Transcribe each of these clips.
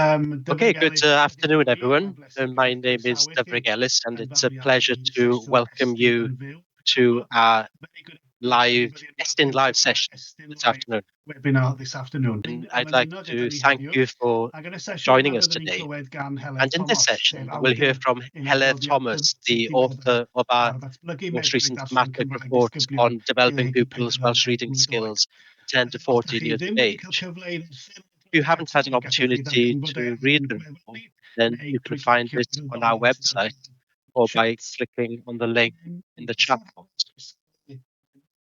Okay, good afternoon, everyone. My name is Dyfrig Ellis, and it's a pleasure to welcome you to our live Estyn live session this afternoon. And I'd like to thank you for joining us today. And in this session, we'll hear from Helen Thomas, the author of our most recent thematic report on developing pupils' Welsh reading skills 10 to 14 years of age. If you haven't had an opportunity to read the report, then you can find it on our website or by clicking on the link in the chat box.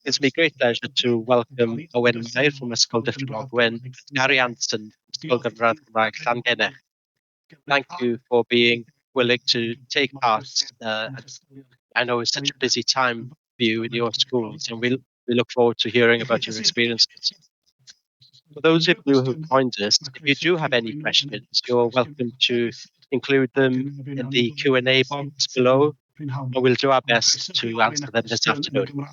It's my great pleasure to welcome Owen Mair from Ysgol Diffrog and Gary Anson from Ysgol Gyfradd Cymraeg Llangenech. Thank you for being willing to take part. I know it's such a busy time for you in your schools, and we look forward to hearing about your experiences. For those of you who joined us, if you do have any questions, you're welcome to include them in the Q&A box below, and we'll do our best to answer them this afternoon.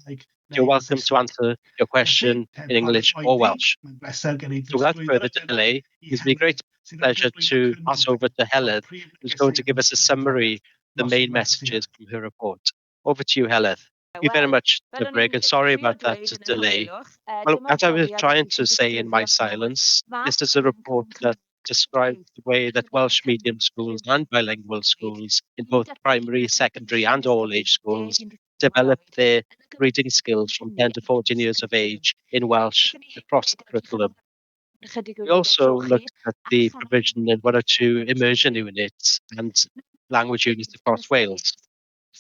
You're welcome to answer your question in English or Welsh. So without further delay, it's my great pleasure to pass over to Helen, who's going to give us a summary of the main messages from her report. Over to you, Helen. Thank you very much, Dyfrig, and sorry about that delay. Well, as I was trying to say in my silence, this is a report that describes the way that Welsh medium schools and bilingual schools in both primary, secondary and all-age schools develop their reading skills from 10 to 14 years of age in Welsh across the curriculum. We also looked at the provision in one or two immersion units and language units across Wales.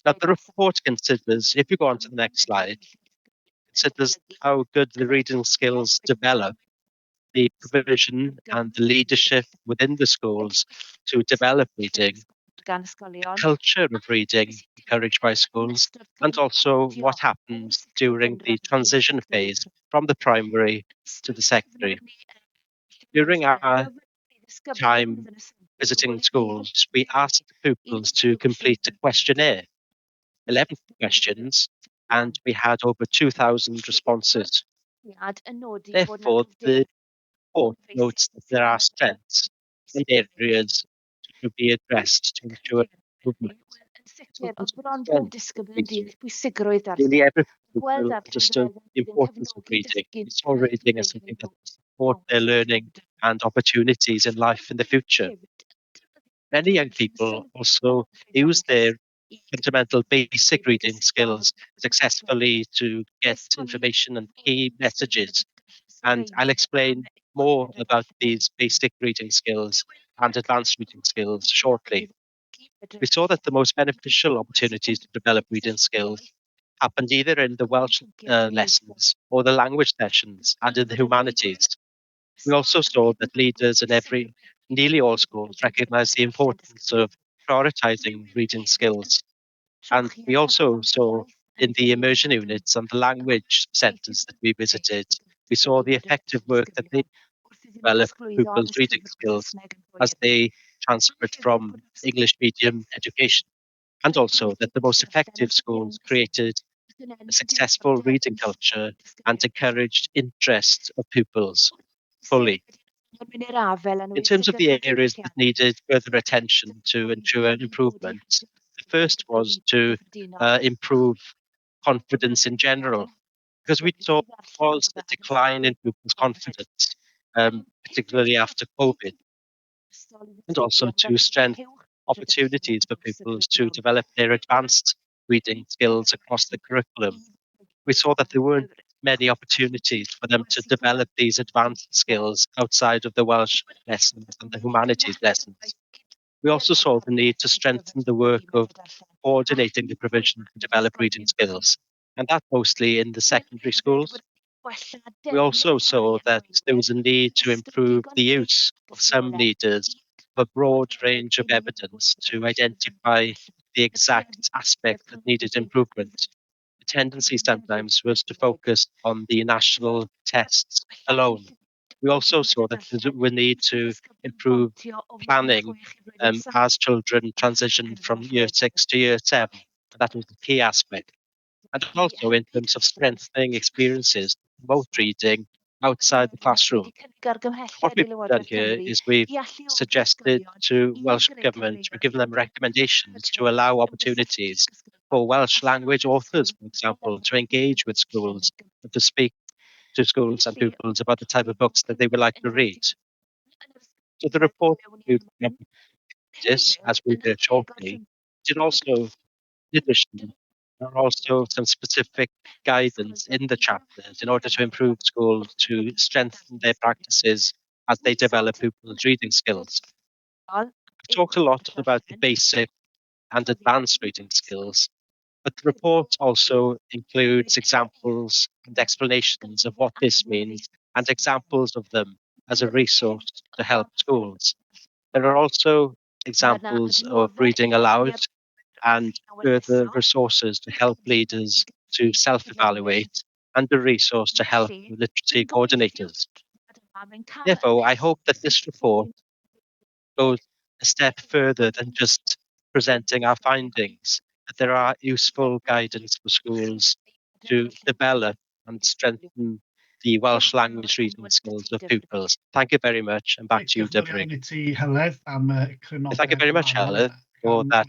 Now, the report considers, if you go on to the next slide, considers how good the reading skills develop, the provision and the leadership within the schools to develop reading, the culture of reading encouraged by schools, and also what happens during the transition phase from the primary to the secondary. During our time visiting schools, we asked pupils to complete a questionnaire, 11 questions, and we had over 2,000 responses. Therefore, the report notes that there are strengths and areas to be addressed to ensure improvement. Nearly every pupil understood the importance of reading. We saw reading as something that would support their learning and opportunities in life in the future. Many young people also use their fundamental basic reading skills successfully to get information and key messages. And I'll explain more about these basic reading skills and advanced reading skills shortly. We saw that the most beneficial opportunities to develop reading skills happened either in the Welsh lessons or the language sessions and in the humanities. We also saw that leaders in nearly all schools recognize the importance of prioritizing reading skills. And we also saw in the immersion units and the language centres that we visited, we saw the effective work that they develop pupils' reading skills as they transferred from English medium education. And also that the most effective schools created a successful reading culture and encouraged interest of pupils fully. In terms of the areas that needed further attention to ensure improvement, the first was to improve confidence in general, because we saw was a decline in pupils' confidence, particularly after COVID, and also to strengthen opportunities for pupils to develop their advanced reading skills across the curriculum. We saw that there weren't many opportunities for them to develop these advanced skills outside of the Welsh lessons and the humanities lessons. We also saw the need to strengthen the work of coordinating the provision to develop reading skills, and that mostly in the secondary schools. We also saw that there was a need to improve the use of some leaders of a broad range of evidence to identify the exact aspect that needed improvement. The tendency sometimes was to focus on the national tests alone. We also saw that there was a need to improve planning as children transitioned from year 6 to year 7. That was the key aspect. And also in terms of strengthening experiences, both reading outside the classroom. What we've done here is we've suggested to Welsh Government, we've given them recommendations to allow opportunities for Welsh language authors, for example, to engage with schools and to speak to schools and pupils about the type of books that they would like to read. So the report includes this, as we heard shortly. It also, in addition, there are also some specific guidance in the chapters in order to improve schools to strengthen their practices as they develop pupils' reading skills. I've talked a lot about the basic and advanced reading skills, but the report also includes examples and explanations of what this means and examples of them as a resource to help schools. There are also examples of reading aloud and further resources to help leaders to self-evaluate and a resource to help literacy coordinators. Therefore, I hope that this report goes a step further than just presenting our findings, that there are useful guidance for schools to develop and strengthen the Welsh language reading skills of pupils. Thank you very much, and back to you, Dyfrig. Thank you very much, Helen, for that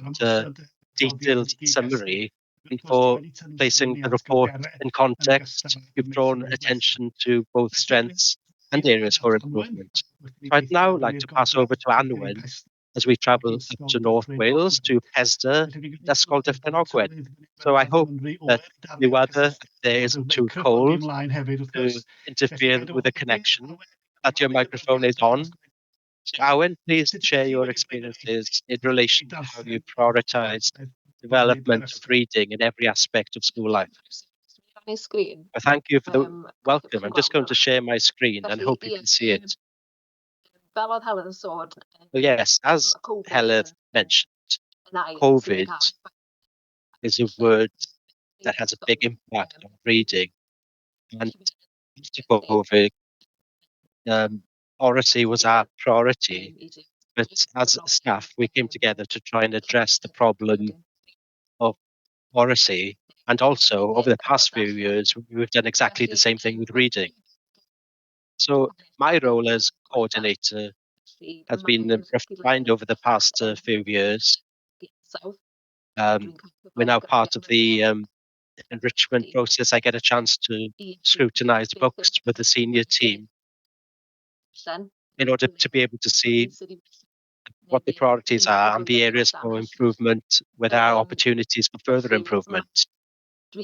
detailed summary and for placing the report in context. You've drawn attention to both strengths and areas for improvement. So I'd now like to pass over to Anwen as we travel up to North Wales to Pesda, Ysgol Dyffryn Ogwen. So I hope that the weather there isn't too cold to interfere with the connection, that your microphone is on. So Owen, please share your experiences in relation to how you prioritize development of reading in every aspect of school life. Well, thank you for the welcome. I'm just going to share my screen and hope you can see it. Well, yes, as Helen mentioned, COVID is a word that has a big impact on reading. And after COVID, oracy was our priority. But as a staff, we came together to try and address the problem of oracy. And also, over the past few years, we've done exactly the same thing with reading. So my role as coordinator has been refined over the past few years. We're now part of the enrichment process. I get a chance to scrutinize books with the senior team in order to be able to see what the priorities are and the areas for improvement with our opportunities for further improvement. I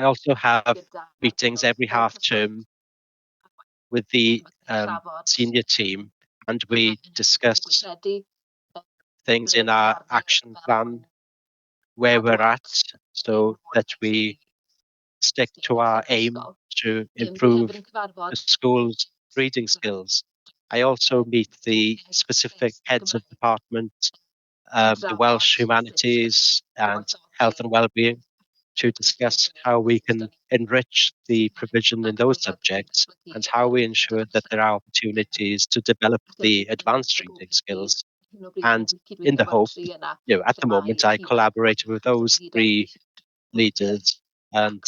also have meetings every half term with the senior team, and we discuss things in our action plan, where we're at, so that we stick to our aim to improve the school's reading skills. I also meet the specific heads of department, the Welsh Humanities and Health and Wellbeing, to discuss how we can enrich the provision in those subjects and how we ensure that there are opportunities to develop the advanced reading skills. And in the hope, at the moment, I collaborate with those three leaders, and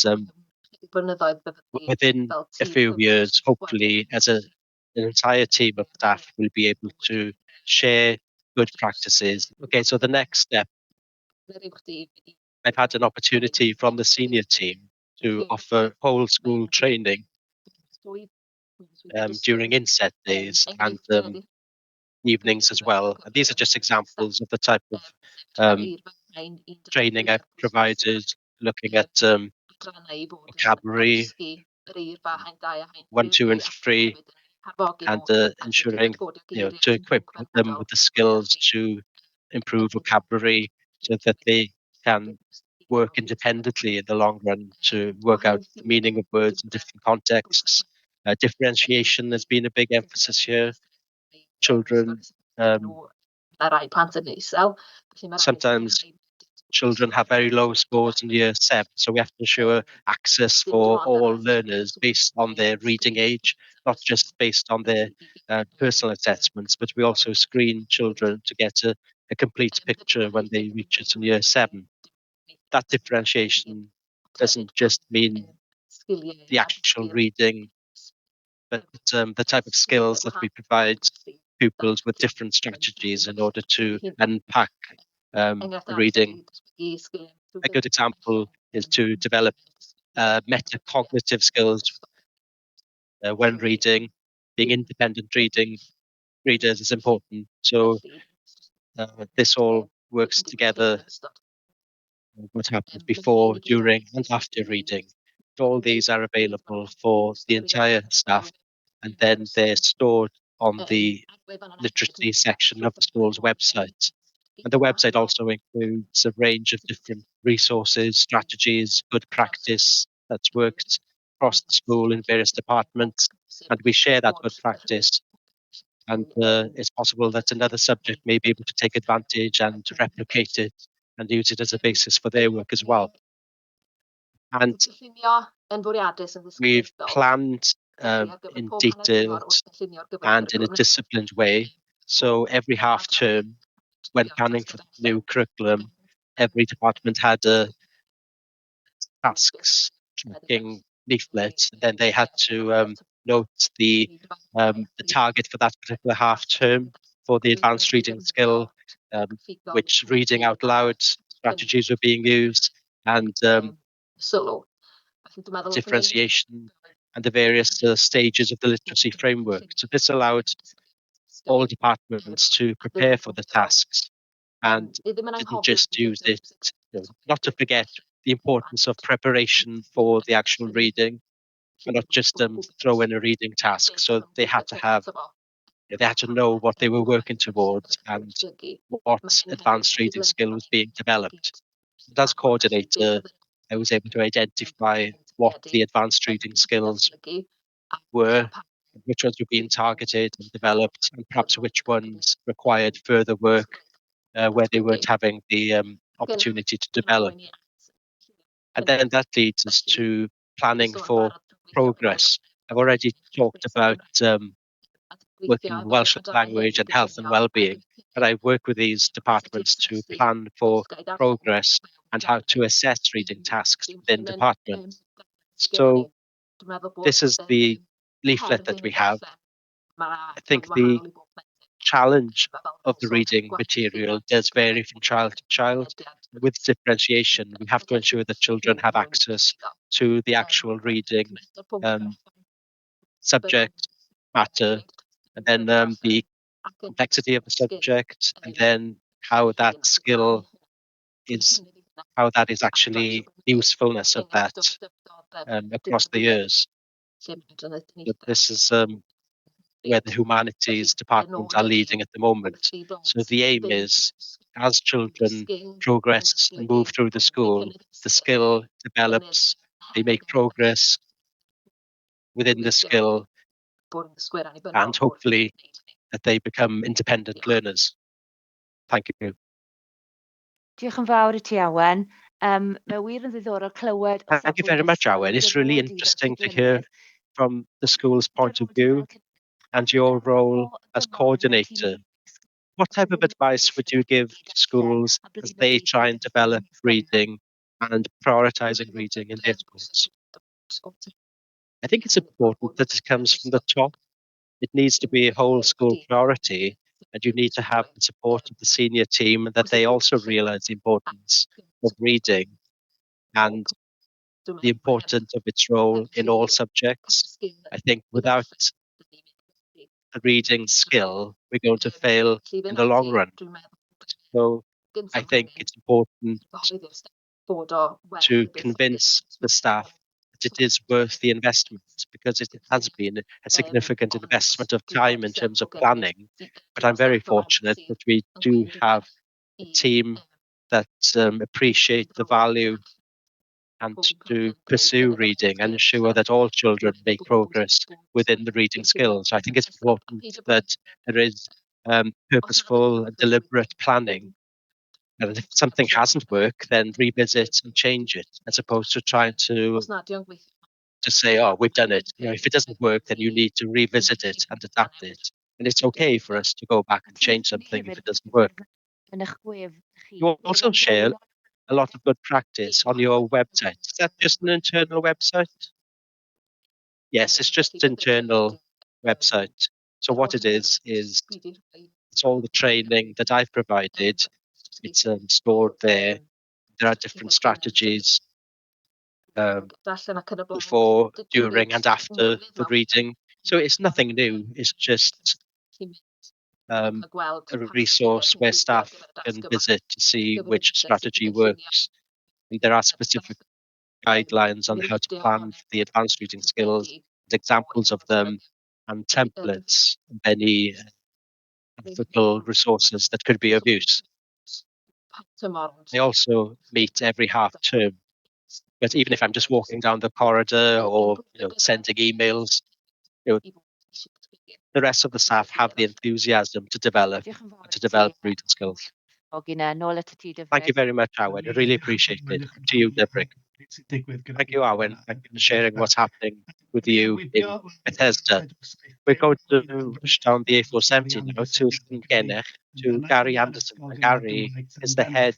within a few years, hopefully, as an entire team of staff, will be able to share good practices. Okay, so the next step, I've had an opportunity from the senior team to offer whole school training during inset days and evenings as well. And these are just examples of the type of training I've provided, looking at vocabulary, 1, 2, and 3, and ensuring to equip them with the skills to improve vocabulary so that they can work independently in the long run to work out the meaning of words in different contexts. Differentiation has been a big emphasis here. Children, sometimes children have very low scores in year 7, so we have to ensure access for all learners based on their reading age, not just based on their personal assessments, but we also screen children to get a complete picture when they reach it in year 7. That differentiation doesn't just mean the actual reading, but the type of skills that we provide pupils with different strategies in order to unpack the reading. A good example is to develop metacognitive skills when reading. Being independent readers is important. So this all works together. What happens before, during, and after reading. All these are available for the entire staff, and then they're stored on the literacy section of the school's website. And the website also includes a range of different resources, strategies, good practice that's worked across the school in various departments. And we share that good practice. And it's possible that another subject may be able to take advantage and replicate it and use it as a basis for their work as well. And we've planned in detailed and in a disciplined way. So every half term, when planning for the new curriculum, every department had a tasks tracking leaflet. And then they had to note the target for that particular half term for the advanced reading skill, which reading out loud strategies were being used, and differentiation and the various stages of the literacy framework. So this allowed all departments to prepare for the tasks and didn't just use it, not to forget the importance of preparation for the actual reading and not just throw in a reading task. So they had to know what they were working towards and what advanced reading skill was being developed. And as coordinator, I was able to identify what the advanced reading skills were, which ones were being targeted and developed, and perhaps which ones required further work where they weren't having the opportunity to develop. And then that leads us to planning for progress. I've already talked about working in Welsh language and health and well-being, but I work with these departments to plan for progress and how to assess reading tasks within departments. So this is the leaflet that we have. I think the challenge of the reading material does vary from child to child. With differentiation, we have to ensure that children have access to the actual reading subject matter, and then the complexity of the subject, and then how that skill is, how that is actually the usefulness of that across the years. But this is where the humanities department are leading at the moment. So the aim is, as children progress and move through the school, the skill develops, they make progress within the skill, and hopefully that they become independent learners. Thank you. Diolch yn fawr I ti, Awen. Mae wir yn ddiddorol clywed o Thank you very much, Awen. It's really interesting to hear from the school's point of view and your role as coordinator. What type of advice would you give to schools as they try and develop reading and prioritizing reading in their schools? I think it's important that it comes from the top. It needs to be a whole school priority, and you need to have the support of the senior team that they also realize the importance of reading and the importance of its role in all subjects. I think without a reading skill, we're going to fail in the long run. So I think it's important to convince the staff that it is worth the investment, because it has been a significant investment of time in terms of planning. But I'm very fortunate that we do have a team that appreciate the value and to pursue reading and ensure that all children make progress within the reading skills. I think it's important that there is purposeful and deliberate planning. And if something hasn't worked, then revisit and change it, as opposed to trying to just say, "Oh, we've done it." If it doesn't work, then you need to revisit it and adapt it. And it's okay for us to go back and change something if it doesn't work. You also share a lot of good practice on your website. Is that just an internal website? Yes, it's just internal website. So what it is it's all the training that I've provided. It's stored there. There are different strategies before, during, and after the reading. So it's nothing new. It's just um, a resource where staff can visit to see which strategy works. And there are specific guidelines on how to plan for the advanced reading skills, and examples of them, and templates of any ethical resources that could be of use. I also meet every half term, but even if I'm just walking down the corridor or sending emails, you know, the rest of the staff have the enthusiasm to develop Diolch yn fawr and to i ti. develop reading skills. O gyna, nôl at y ti Thank you Dyfrig. very much, Howard. I really appreciate it. To you, Debrig. Thank you, Owen. Thank you for sharing what's happening with you in Bethesda. We're going to rush down the A470 now to Llangennech, to Gary Anderson. And Gary is the head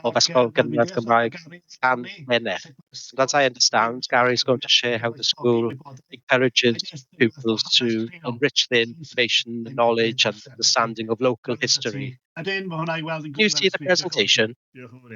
of Ysgol Gynradd Gymraeg Llangennech. And as I understand, Gary is going to share how the school encourages pupils to enrich their information, knowledge, and understanding of local history. Can you see the presentation?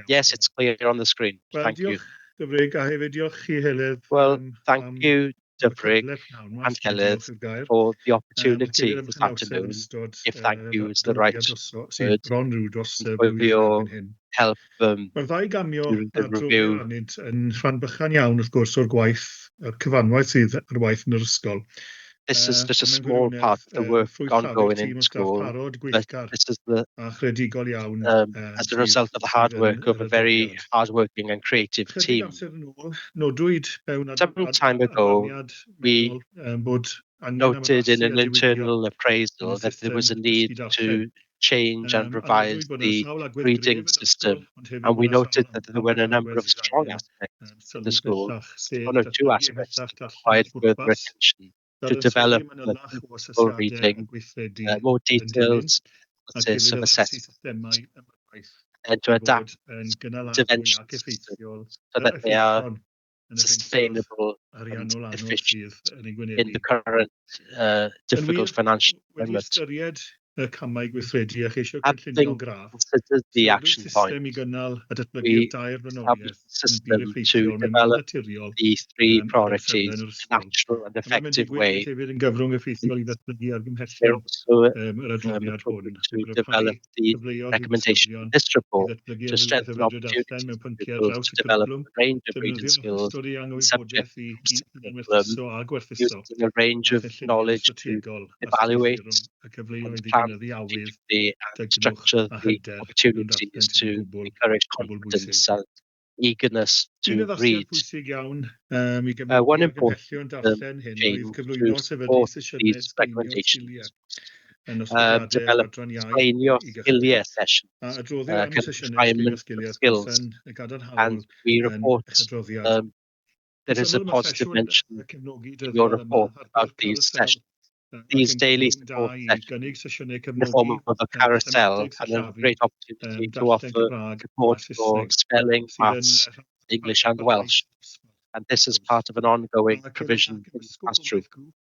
Yes, it's clear on the screen. Thank you. Dyfrig, a hefyd diolch chi Helydd. Well, thank you, am y Dyfrig cyfle pnawn 'ma, and os mai Helen, diolch yw'r gair. for the Mae opportunity hefyd am this cynnawster yn afternoon, ystod if thank you is the right ddatblygiad sydd word, bron rhyw dros and for blwyddyn your erbyn hyn. help Mae'r ddau gamio during the adroddiad review. arnynt yn rhan bychan iawn wrth gwrs o'r gwaith, yr cyfanwaith sydd ar waith yn yr ysgol. This is just a Mewn small part of the work ffrwythlawu'r ongoing in tîm o staff school, parod, but gweithgar this is the a chredigol iawn as a result of the hard work of a very hardworking and creative Chydig team. amser yn ôl, nodwyd mewn Some time ago, adfaniad we meddwl bod angen noted in addasu an a diwygio internal appraisal yn y that there was a system need dysgu to darllen. change and A revise nodwyd bod yna the sawl agwedd reading gref yn yr ysgol, system. ond hefyd And we bod yna noted sawl that there were a number agwedd of sydd strong angen aspects of the sylw school, bellach, sef one or two datblygu aspects ymhellach that darllen required at further bwrpas, attention to dadansoddi develop the manylach o pupil asesiadau a reading, gweithredu more yn dilyn, detailed ac analysis hefyd of addasu assessment, systemau ymyrwaith and to i adapt fod yn gynaladwy intervention ac systems effeithiol, so that they are effeithlon yn y fentroedd sustainable and ariannol anodd efficient sydd yn ei in gwynebu. the current Yn difficult wir, financial wedi climate. ystyried y camau gweithredu a cheisio cynllunio Having graff, considered the sefydlwyd action point, system i gynnal a datblygu'r we dair established frenholiaeth a yn bir system to effeithiol mewn modd develop naturiol the three ar amserlen priorities yr in a ysgol. natural and A fe mae'n effective digwydd way. beth hefyd yn gyfrwng And effeithiol i ddatblygu we're argymhellion also yr adroddiad hwn, appropriate i to gryfhau develop the cyfleoedd i recommendation in ddisgyblion, this i report ddatblygu to rhywbeth o strengthen fedryd allan opportunities mewn for pynciau pupils draws to y develop cwricwlwm, a range of reading defnyddio skills stori and subject anghwybodaeth i matters curriculum, unwerthuso a gwerthuso, using a range a of chynllunio knowledge to strategol a evaluate strwythurol, a and cyfleoedd i plan gynyddu awydd, strategically and dygnwch structure a the hyder mewn darllen opportunities sydd yn to gwbl encourage bwysig. confidence and eagerness Un to addasiad read. pwysig iawn i gefnogi One important argymhellion darllen hyn oedd change to cyflwyno sefydlu support sesiynau these sgeinio sgiliau recommendations, yn nosodiadau yr develop adran iaith sgeinio i gychwyn. sgiliau sessions, A adroddir am y kind of sesiynau sgeinio refinement of sgiliau wrth gwrs skills. yn And gadarnhaol we yn report eich adroddiad. Yn there is a syml, mae'r positive sesiwn mention cefnogi in your dyddiol yma report ar about gyfer these carousel sessions, ac these yn daily gyfrwng da support i sessions gynnig sesiynau in the form cefnogi of a carousel mathematics a and a llafu, great opportunity to darllen offer Cymraeg a support for Saesneg spelling, sydd yn maths, English and parhau Welsh. And this is part of an ongoing provision in the classroom.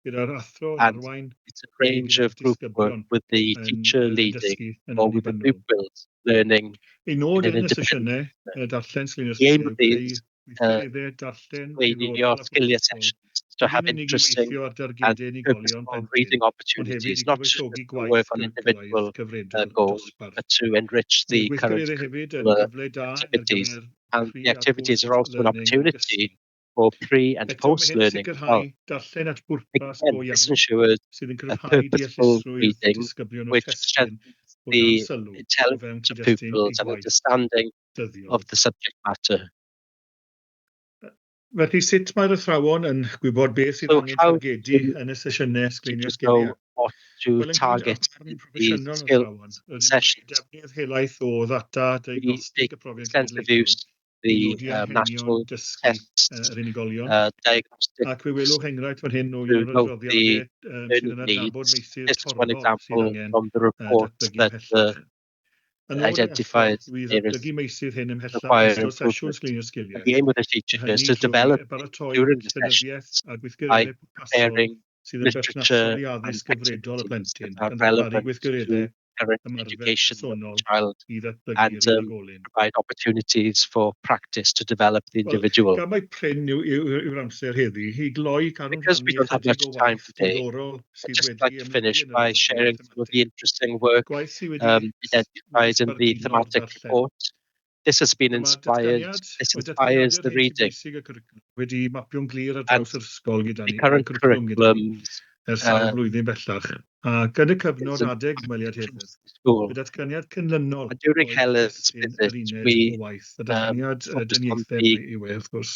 Gyda'r athro yn And arwain it's a ac range gyda'r of group work disgyblion with the yn teacher leading dysgu yn or with the annibynnol. pupils learning Ei in nod an yn y independent sesiynau manner. darllen sgilio The aim of yw creu these gweithgareddau darllen your difrodol a scalia phwrpas, sessions to nid have yn unig i interesting weithio ar and dargedau unigolion purposeful plentyn, reading ond hefyd opportunities, i not just gyfoethogi to work gwaith on cwricwlaidd individual cyfredol goals, dosbarth. but to enrich Mae'r the current gweithgareddau hefyd yn curricular gyfle da ar activities. gyfer And pre the a activities are post also an learning yn opportunity ogystal. for pre and Eto, mae post hyn yn learning as well. sicrhau darllen at bwrpas go Again, this iawn ensures sydd yn a cryfhau purposeful deallusrwydd reading disgyblion o which testun strengthens o dan the sylw o fewn intelligence of cyd-destun pupils eu and gwaith understanding dyddiol. of the subject matter. Felly, sut mae'r athrawon yn gwybod beth sydd So angen how targedu do yn y sesiynau sglinio teachers sgiliau? know what to Wel, ynglyn â target barn in these proffesiynol o skill athrawon, rydym yn gwneud sessions? defnydd helaeth o ddata We diagnostig make y profion extensive cenedlaethol use of i the nodi anghenion national dysgu tests, yr unigolion. diagnostic Ac fe welwch enghraifft fan hyn o to un o'r note the adroddiadau sydd learning yn adnabod needs. meysydd This is one torfol sydd example angen from the report datblygu that the ymhellach. identified bydd areas datblygu meysydd hyn ymhellach require ystod improvement. sesiwn sglinio And sgiliau. the aim of the teacher is Hynny to trwy develop baratoi during the llenyddiaeth sessions a by gweithgareddau pwrpasol preparing sydd yn berthnasol literature i and addysg gyfredol y activities that plentyn, are gan ddarparu relevant gweithgareddau to current ymarfer education of the personol child i and ddatblygu'r unigolyn. provide opportunities for practice to develop the Wel, individual. gan mai prin yw'r amser heddi, i gloi cadw'n Because we rhannu don't have ychydig much o time waith today, diddorol I'd sydd just like wedi to ymledu finish yn yr by adroddiad sharing some of the thematig. interesting work Gwaith sydd wedi identified in the sbarduno'r thematic darllen. report. This has been Mae inspired, this inspires the datganiadau'r hyn sydd reading, bwysig y cwricwlwm wedi mapio'n glir ar and draws yr ysgol gyda the ni, current cwricwlwm gyda ni, curriculums ers sawl uh, blwyddyn bellach. Ac yn y is cyfnod adeg ymweliad heddiw, across the school. bydd datganiad cynlynol And during oedd Helen's destyn visit, yr uned we o waith. Y datganiad focused on dynieithau the yw e, wrth gwrs.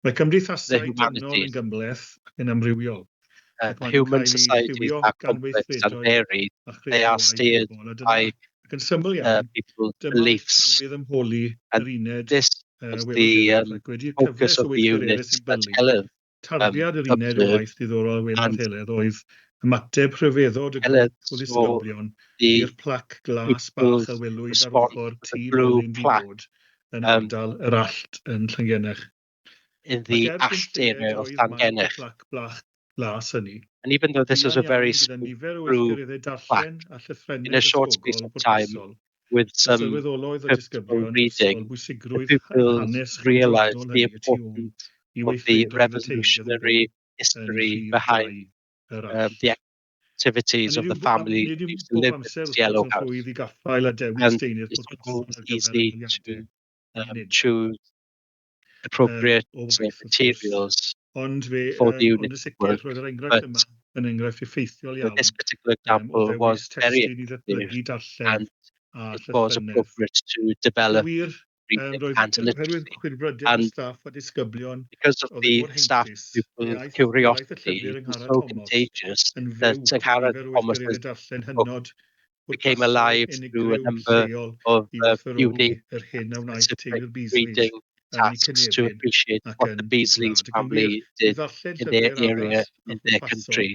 Mae cymdeithasau dynol yn humanities. gymleth ac yn amrywiol, ac maen nhw'n Human cael eu societies lliwio are gan complex and weithredoedd varied. a They are chredoau steered pobl. A dyna, by ac yn syml iawn, people's dyma beliefs. trywydd ymholi And yr uned this was Welsh the Heledd, ac wedi'r focus cyfres of o the weithgareddau unit sy'n that bylu. Helen Tarddiad yr uned o observed, waith diddorol Welsh and Heledd oedd ymateb rhyfeddod y Helen grŵp o saw ddisgyblion the i'r plac glas bach a pupils welwyd ar respond ochr to the tŷ blue melyn plaque di-bod yn um, ardal yr Allt yn Llangennech. in Ac the cyn Asht area lleied of oedd maint y Llangennech. plac glas hynny, And even though this was a buan very iawn gyda small nifer o blue weithgareddau plaque, darllen a in a llythrennedd short space ysgogol of time, pwrpasol, with a some sylweddoloedd o purposeful disgyblion ysgol reading, the bwysigrwydd pupils hanes realized chwedlonol the hynny y tu hwn importance i of the weithredoedd y teulu oedd yn byw revolutionary yn history rhif behind 2 yr Allt. the activities of the family Nid who yw used to bob live in amser, this wrth gwrs, yellow yn house. rhwydd i gaffael a dewis And deunydd it's pwrpasol always ar gyfer easy ymweliadau to unedol choose appropriate o waith, wrth gwrs. materials Ond for the ond unit yn of sicr, work. roedd yr But enghraifft yma yn enghraifft effeithiol iawn this particular o example ddewis was very testun i effective, ddatblygu darllen and a it was llythrennedd. appropriate to Ac yn develop wir, reading roedd and oherwydd literacy. chwilfrydedd y And staff a disgyblion because of oedd yn the mor staff heintus, pupils' gwelaeth y curiosity llyfr yng was Nghara so Thomas contagious yn that fyw tra Sangharan nifer o Thomas's weithgareddau darllen book hynod became pwrpasol, alive through a unigryw, number lleol of i werthfawrogi unique yr hyn a and wnaeth specific teulu'r Beasleys reading yn eu tasks to cynefin appreciate ac what the yn eu Beasleys gwlad. Ac yn wir, family roedd did ddarllen in their llyfr area, addas a in their pwrpasol country.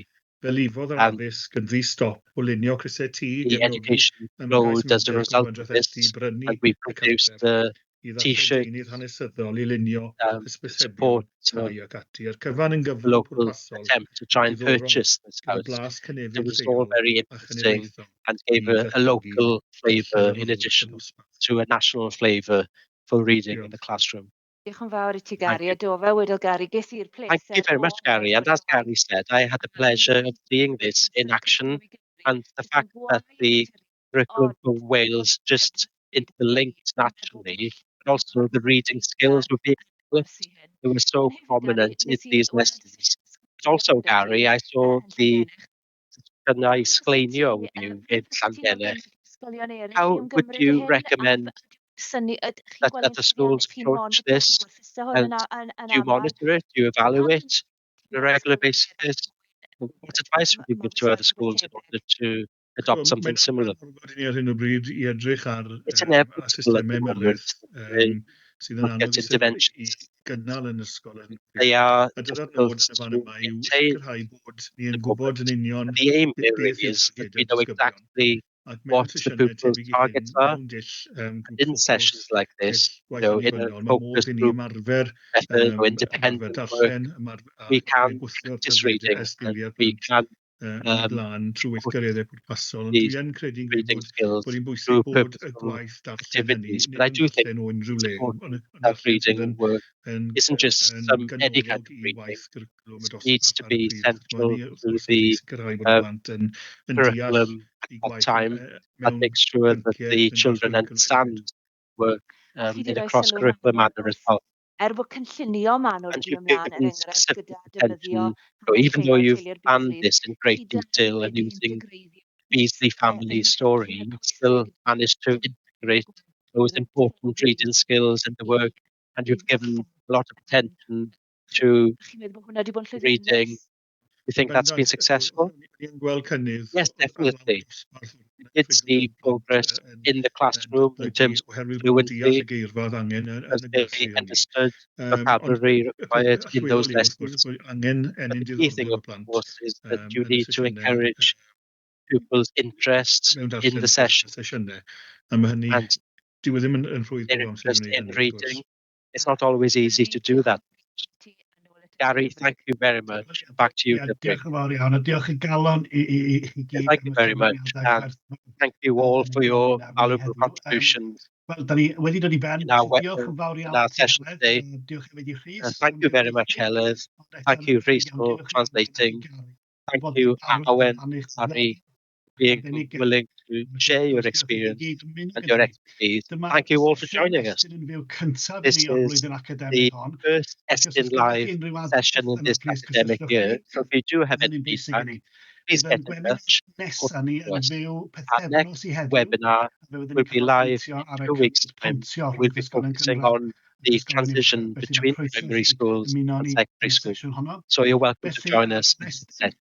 fel lifodd yr And addysg yn ddi-stop o lunio crysau tŷ, the gefnogi education ymgais flowed as a menter result of Cymraeg Estyn, this. brynu And we y produced cartref i ddarllen T-shirts deunydd hanesyddol i lunio to support hysbysebion tai ac ati. Yr cyfan yn the gyflawn local pwrpasol attempt to try a and diddorol purchase this gyda house. blas It cynefin was all lleol very a interesting chenedlaethol and gave i a ddatblygu local darllen flavour y in fyddwch y addition dosbarth. to a national flavour for reading in the Diolch. classroom. Diolch yn fawr i ti, Thank Gary. you. A do fe wedel, Gary, ges i'r Thank you pleser very o much, Gary. And as ymweld â'r Gary said, I had the pleasure of seeing this in action, and the fact that the curriculum for Wales just interlinked naturally, but also the reading skills were being developed. They were so prominent in these lessons. But also, Gary, I saw the nice Gleiniog with you in Llangennech. How would you recommend that the schools approach this? And do you monitor it? Do you evaluate on a regular basis? What advice would you give to other schools in order to adopt something Mae'n similar? anodd i ni ar hyn o bryd i edrych ar It's a inevitable at the systemau moment mymryd to sydd yn look anodd at i interventions. gynnal yn ysgol. They are A dyna'r difficult nod yn y fan to yma yw maintain sicrhau bod ni at yn the gwybod yn moment. union And the aim here beth really yw'r is that we targedau know disgyblion. exactly Ac mewn what the sesiynau pupils' tebyg i hyn, targets are. mewn dull And grŵp in ffocws, sessions like dull this, gwaith in a annibynnol, mae modd focus i ni group ymarfer, method or ymarfer independent work, darllen, we a can gwthio'r practice targedau reading and esgiliau we plant can i blan trwy put weithgareddau pwrpasol. Ond these dwi yn credu'n gweud reading skills bod hi'n bwysig through bod y purposeful gwaith darllen hynny activities. But I nid yn do think darllen o unrhyw it's le, important ond that darllen sydd reading work isn't just yn some any kind ganolog of i reading. waith cwricwlwm y It needs dosbarth to ar y be pryd. Mae central ni wrth to gwrs wedi the sicrhau bod y um, plant yn deall curriculum at i all gwaith time that mewn makes sure that pynciau the yn draws children cwricwlaidd hefyd. understand work Chi 'di in a roi sylw cross-curricular mawr manner as wrth well. bod cynllunio manwl And 'di you've myn' mlan, er given enghraifft specific gyda defnyddio attention, so hanes even though lleol you've teulu'r planned Beasleys, this in great chi dal detail and wedi using integreiddio Beasley family story, yn y you've coesau still managed to integrate those important reading skills in the work, and you've given a lot of attention to Chi'n meddwl bod hwnna 'di bod yn llwyddiannus? reading. You think that's been successful? Ni'n gweld cynnydd Yes, ar lawr definitely. dosbarth We did see ffigwr plant progress yn in the classroom in datblygu terms of oherwydd bod nhw'n deall fluency, y geirfa oedd angen as yn y they gwersi hynny. understood Ond vocabulary y peth required in those allweddol yw, wrth gwrs, lessons. bod angen But enyn the key thing, diddordeb of y plant course, is that you yn y need to sesiynau encourage pupils' interest mewn in the darllen y session. sesiynau. A ma' hynny and dyw e ddim yn rhwydd their bob amser i interest wneud in hynny, wrth gwrs. reading. It's not always easy to do that. Gary, thank you very much. Back to you, Ie, Dyfrig. diolch yn fawr iawn, a diolch i Galon i Yeah, gyd thank am you y very much, cyflwyniadau and gwerth thank you all for your valuable contributions Wel, da ni wedi dod i ben, in our so diolch yn fawr in iawn our i ti, session Heledd. today. Diolch hefyd i Rhys Thank am you very much, gyfieithu. Heledd. Ond eto Thank yn you, ychydig Rhys, iawn, for diolch yn fawr translating. i Gary. Thank Bod you, ar Owen, eich Harry, cyfle being arbennig. willing to share your Diolch i chi experience gyd yn mynd and gyda your ni. expertise. Dyma Thank you all for sesiwn joining us. Estyn yn fyw cyntaf i This ni o'r is flwyddyn the academig hon. first Felly os Estyn oes gennych Live chi unrhyw session in atgoffa, this plis academic cysylltwch year. ni. So if you do have Mae any hynny'n bwysig i feedback, ni. please Bydd get yn in gweddill touch or nesaf ni to yn us. fyw Our next pethefnos i heddiw. webinar A fe fyddwn will ni'n be live canolbwyntio in ar y 2 weeks' cyfnod time. pontio We'll rhwng be ysgolion focusing cynradd on ac the ysgolion transition uwchradd. Felly mae between croeso i primary chi schools ymuno and ni secondary yn y school. sesiwn honno. So you're welcome to Felly, join us in this Estyn, session.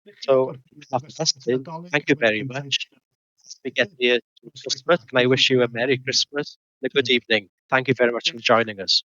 diolch So, o'r after gwasanaeth Estyn, Nadolig thank am you y very cyntaf. much. As we get near to Christmas, can I wish you a Merry Christmas and a good evening. Thank you very much for joining us.